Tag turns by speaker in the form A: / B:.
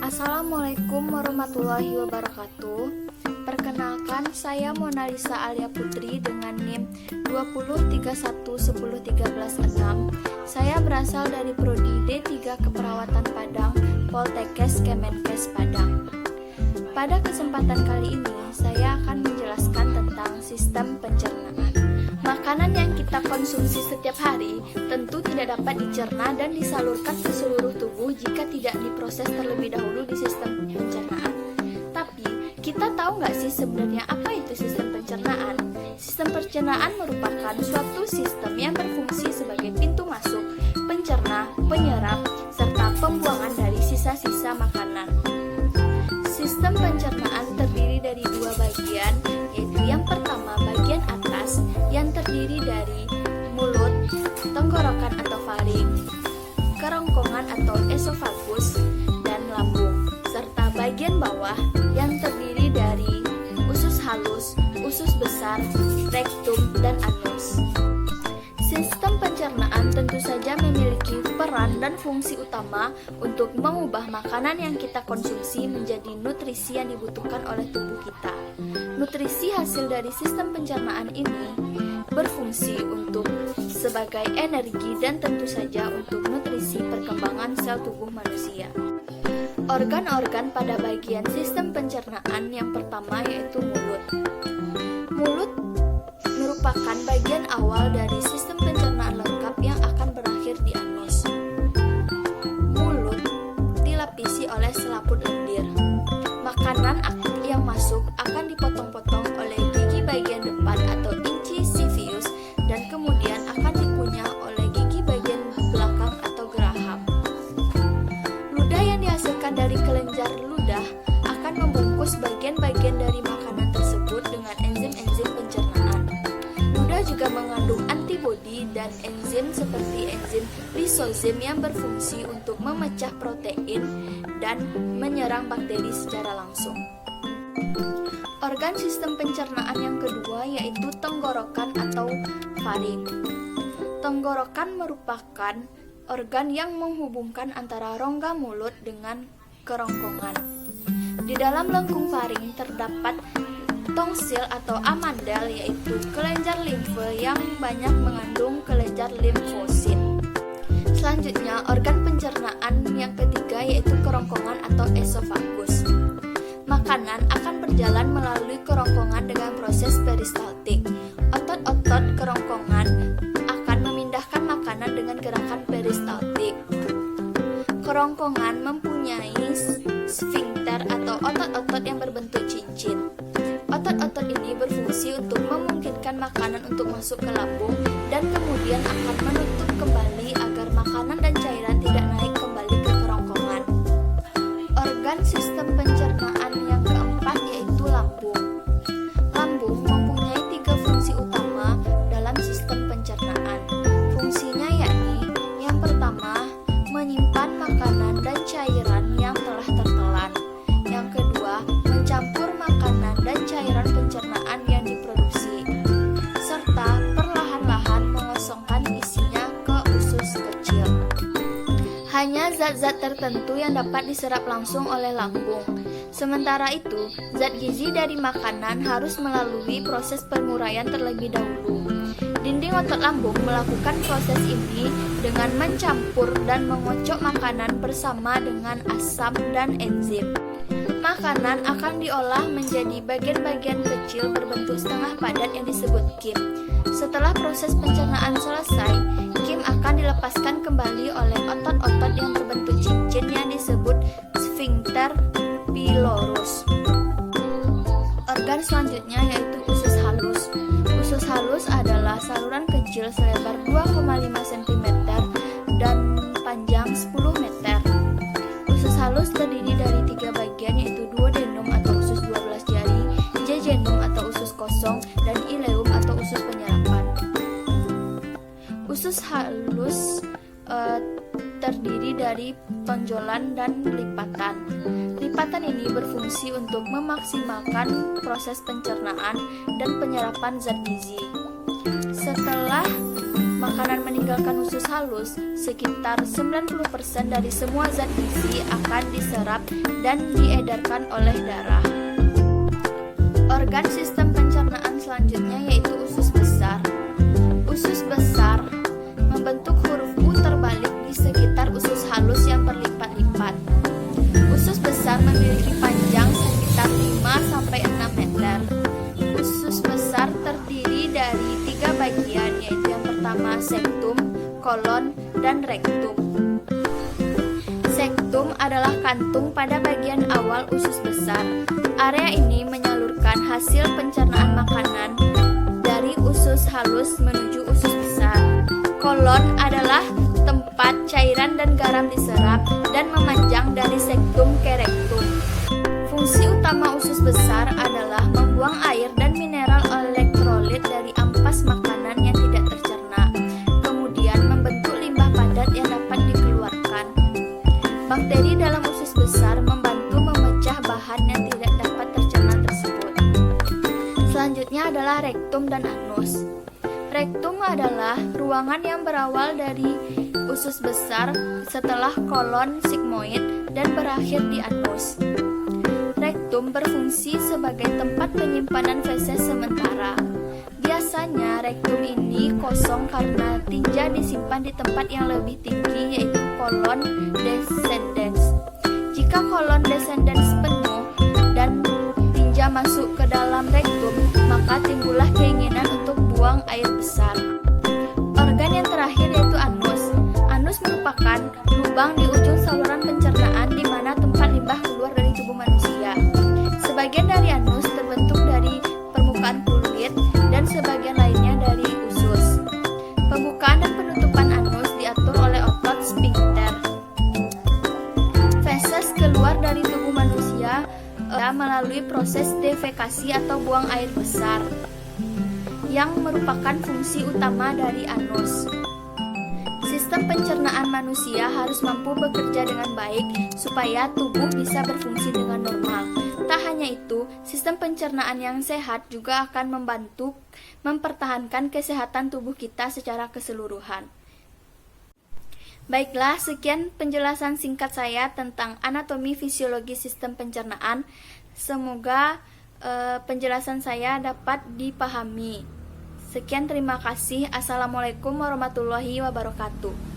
A: Assalamualaikum warahmatullahi wabarakatuh. Perkenalkan, saya Mona Lisa Alia Putri dengan NIM 203110136. Saya berasal dari Prodi D3 Keperawatan Padang, Poltekkes Kemenkes Padang. Pada kesempatan kali ini, saya akan menjelaskan tentang sistem pencernaan. Makanan yang kita konsumsi setiap hari tentu tidak dapat dicerna dan disalurkan ke seluruh tubuh jika tidak diproses terlebih dahulu di sistem pencernaan. Tapi, kita tahu nggak sih sebenarnya apa itu sistem pencernaan? Sistem pencernaan merupakan suatu sistem yang berfungsi sebagai pintu masuk, pencerna, penyerap, serta pembuangan dari sisa-sisa makanan. Sistem pencernaan terdiri dari dua bagian, yaitu yang pertama bagian atas yang terdiri dari mulut, tenggorokan atau faring, kerongkongan atau esofagus, dan lambung, serta bagian bawah yang terdiri dari usus halus, usus besar, rektum, dan anus. Sistem pencernaan tentu saja memiliki peran dan fungsi utama untuk mengubah makanan yang kita konsumsi menjadi nutrisi yang dibutuhkan oleh tubuh kita. Nutrisi hasil dari sistem pencernaan ini berfungsi untuk sebagai energi dan tentu saja untuk nutrisi perkembangan sel tubuh manusia. Organ-organ pada bagian sistem pencernaan yang pertama yaitu mulut. Mulut merupakan bagian awal dari sistem pencernaan lengkap yang akan berakhir di anus. Mulut dilapisi oleh selaput lendir. Makanan yang masuk akan dipotong-potong oleh gigi bagian depan atau incisivius dan kemudian akan dikunyah oleh gigi bagian belakang atau geraham. Ludah yang dihasilkan dari kelenjar ludah akan membungkus bagian-bagian dari makanan tersebut dengan enzim-enzim pencernaan. Ludah juga mengandung antibodi dan enzim seperti enzim lisozim yang berfungsi untuk memecah protein dan menyerang bakteri secara langsung. Organ sistem pencernaan yang kedua yaitu tenggorokan atau faring. Tenggorokan merupakan organ yang menghubungkan antara rongga mulut dengan kerongkongan. Di dalam lengkung faring terdapat tongsil atau amandel, yaitu kelenjar limfe yang banyak mengandung kelenjar limfosit. Selanjutnya, organ pencernaan yang ketiga yaitu kerongkongan atau esofagus. Makanan akan berjalan melalui kerongkongan dengan proses peristaltik. Otot-otot kerongkongan akan memindahkan makanan dengan gerakan peristaltik. Kerongkongan mempunyai sfinkter atau otot-otot yang berbentuk cincin. Otot-otot ini berfungsi untuk memungkinkan makanan untuk masuk ke lambung dan kemudian akan menutup kembali agar makanan dan cairan tidak naik kembali ke kerongkongan. Organ sistem pencernaan yang keempat yaitu lambung. Lambung mempunyai 3 fungsi utama dalam sistem pencernaan. Fungsinya yakni yang pertama, menyimpan makanan dan cairan yang telah tertelan. Yang kedua, mencampur makanan dan cairan pencernaan yang diproduksi, serta perlahan-lahan mengosongkan isinya ke usus kecil. Hanya zat-zat tertentu yang dapat diserap langsung oleh lambung. Sementara itu, zat gizi dari makanan harus melalui proses penguraian terlebih dahulu. Dinding otot lambung melakukan proses ini dengan mencampur dan mengocok makanan bersama dengan asam dan enzim. Makanan akan diolah menjadi bagian-bagian kecil berbentuk setengah padat yang disebut kim. Setelah proses pencernaan selesai, kim akan dilepaskan kembali oleh otot-otot yang berbentuk cincin yang disebut sphincter pylorus. Organ selanjutnya yaitu usus halus. Usus halus adalah saluran kecil selebar 2,5 cm dan panjang 10 meter. Usus halus terdiri dari 3 bagian yaitu duodenum atau usus 12 jari, jejunum atau usus kosong, dan ileum atau usus penyerapan. Usus halus terdiri dari tonjolan dan lipatan. Lipatan ini berfungsi untuk memaksimalkan proses pencernaan dan penyerapan zat gizi. Setelah makanan meninggalkan usus halus, sekitar 90% dari semua zat gizi akan diserap dan diedarkan oleh darah. Organ sistem pencernaan selanjutnya yaitu usus besar. Usus besar membentuk huruf U terbalik di sekitar usus halus yang berlipat-lipat. Usus besar memiliki panjang sekitar 5-6 meter. Usus besar terdiri dari 3 bagian, yaitu yang pertama sektum, kolon, dan rektum. Sektum adalah kantung pada bagian awal usus besar. Area ini menyalurkan hasil pencernaan makanan dari usus halus menuju usus besar. Kolon adalah tempat cairan dan garam diserap dan memanjang dari sektum ke rektum. Fungsi utama usus besar adalah membuang air dan mineral elektrolit dari ampas makanan yang tidak tercerna, kemudian membentuk limbah padat yang dapat dikeluarkan. Bakteri dalam usus besar membantu memecah bahan yang tidak dapat tercerna tersebut. Selanjutnya adalah rektum dan anus. Rektum adalah ruangan yang berawal dari usus besar setelah kolon sigmoid dan berakhir di anus. Rektum berfungsi sebagai tempat penyimpanan feses sementara. Biasanya rektum ini kosong karena tinja disimpan di tempat yang lebih tinggi, yaitu kolon descendens. Jika kolon descendens penuh dan tinja masuk ke dalam rektum, maka timbullah keinginan untuk buang air besar. Organ yang terakhir yaitu anus. Anus merupakan lubang di ujung saluran pencernaan di mana tempat limbah keluar dari tubuh manusia. Sebagian dari anus terbentuk dari permukaan kulit dan sebagian lainnya dari usus. Pembukaan dan penutupan anus diatur oleh otot sphincter. Feses keluar dari tubuh manusia melalui proses defekasi atau buang air besar, yang merupakan fungsi utama dari anus. Sistem pencernaan manusia harus mampu bekerja dengan baik supaya tubuh bisa berfungsi dengan normal. Tak hanya itu, sistem pencernaan yang sehat juga akan membantu mempertahankan kesehatan tubuh kita secara keseluruhan. Baiklah, sekian penjelasan singkat saya tentang anatomi fisiologi sistem pencernaan. Semoga penjelasan saya dapat dipahami. Sekian, terima kasih. Assalamualaikum warahmatullahi wabarakatuh.